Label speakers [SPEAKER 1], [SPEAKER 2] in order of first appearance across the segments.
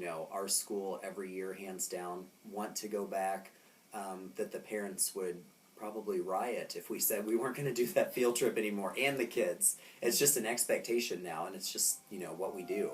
[SPEAKER 1] our school every year, hands down, want to go back, that the parents would probably riot if we said we weren't going to do that field trip anymore, and the kids. It's just an expectation now, and it's just, what we do.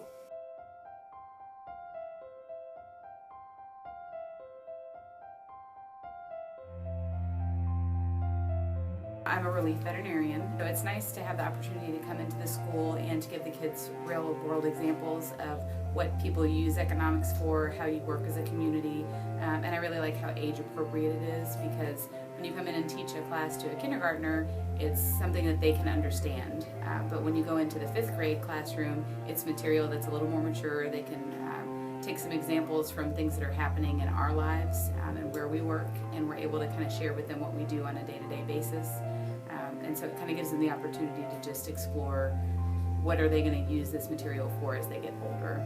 [SPEAKER 2] I'm a relief veterinarian, so it's nice to have the opportunity to come into the school and to give the kids real world examples of what people use economics for, how you work as a community, and I really like how age appropriate it is, because when you come in and teach a class to a kindergartner, it's something that they can understand, but when you go into the 5th grade classroom, it's material that's a little more mature. They can take some examples from things that are happening in our lives and where we work, and we're able to kind of share with them what we do on a day-to-day basis. And so it kind of gives them the opportunity to just explore what are they going to use this material for as they get older.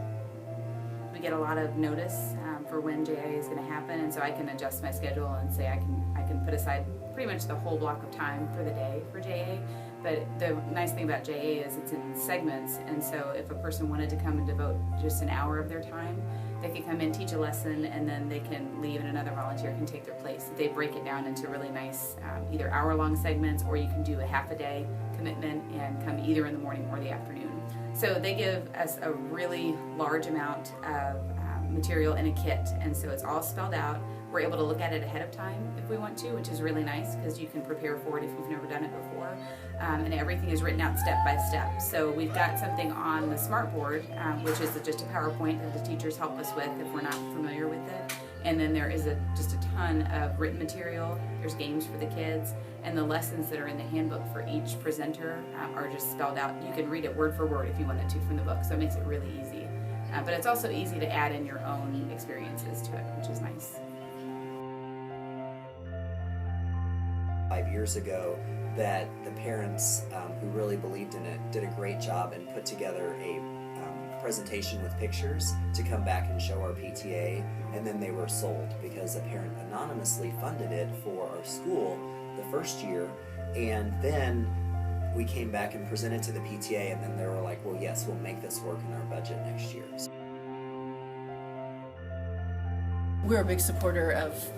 [SPEAKER 2] We get a lot of notice for when JA is going to happen, and so I can adjust my schedule and say I can put aside pretty much the whole block of time for the day for JA. But the nice thing about JA is it's in segments, and so if a person wanted to come and devote just an hour of their time, they can come in, teach a lesson, and then they can leave and another volunteer can take their place. They break it down into really nice either hour-long segments, or you can do a half-a-day commitment and come either in the morning or the afternoon. So they give us a really large amount of material in a kit, and so it's all spelled out. We're able to look at it ahead of time if we want to, which is really nice because you can prepare for it if you've never done it before. And everything is written out step by step. So we've got something on the Smartboard, which is just a PowerPoint that the teachers help us with if we're not familiar with it. And then there is just a ton of written material. There's games for the kids, and the lessons that are in the handbook for each presenter are just spelled out. You can read it word for word if you wanted to from the book, so it makes it really easy. But it's also easy to add in your own experiences to it, which is nice.
[SPEAKER 1] 5 years ago, that the parents who really believed in it did a great job and put together a presentation with pictures to come back and show our PTA, and then they were sold because a parent anonymously funded it for our school the first year, and then we came back and presented to the PTA, and then they were like, well, yes, we'll make this work in our budget next year.
[SPEAKER 3] We're a big supporter of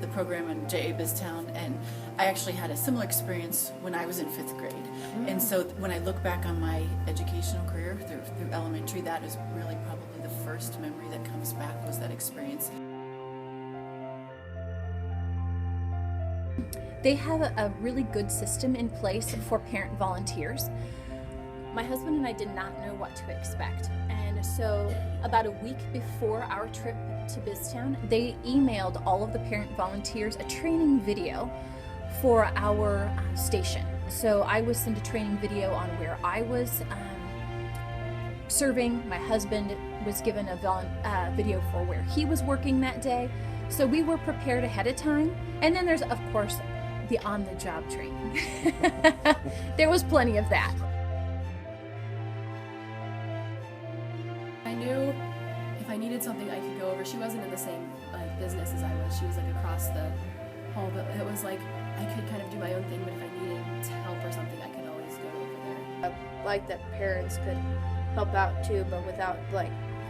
[SPEAKER 3] the program in JA BizTown, and I actually had a similar experience when I was in 5th grade. And so when I look back on my educational career through elementary, that is really probably the first memory that comes back, was that experience.
[SPEAKER 4] They have a really good system in place for parent volunteers. My husband and I did not know what to expect, and so about a week before our trip to BizTown, they emailed all of the parent volunteers a training video for our station. So I was sent a training video on where I was serving. My husband was given a video for where he was working that day. So we were prepared ahead of time. And then there's, of course, the on-the-job training. There was plenty of that.
[SPEAKER 5] I knew if I needed something I could go over. She wasn't in the same business as I was. She was across the hall, but it was like I could kind of do my own thing, but if I needed help or something, I could always go over there.
[SPEAKER 6] I like that parents could help out too, but without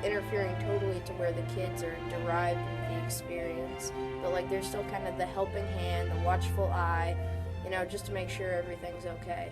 [SPEAKER 6] interfering totally to where the kids are derived with the experience. But there's still kind of the helping hand, the watchful eye, just to make sure everything's okay.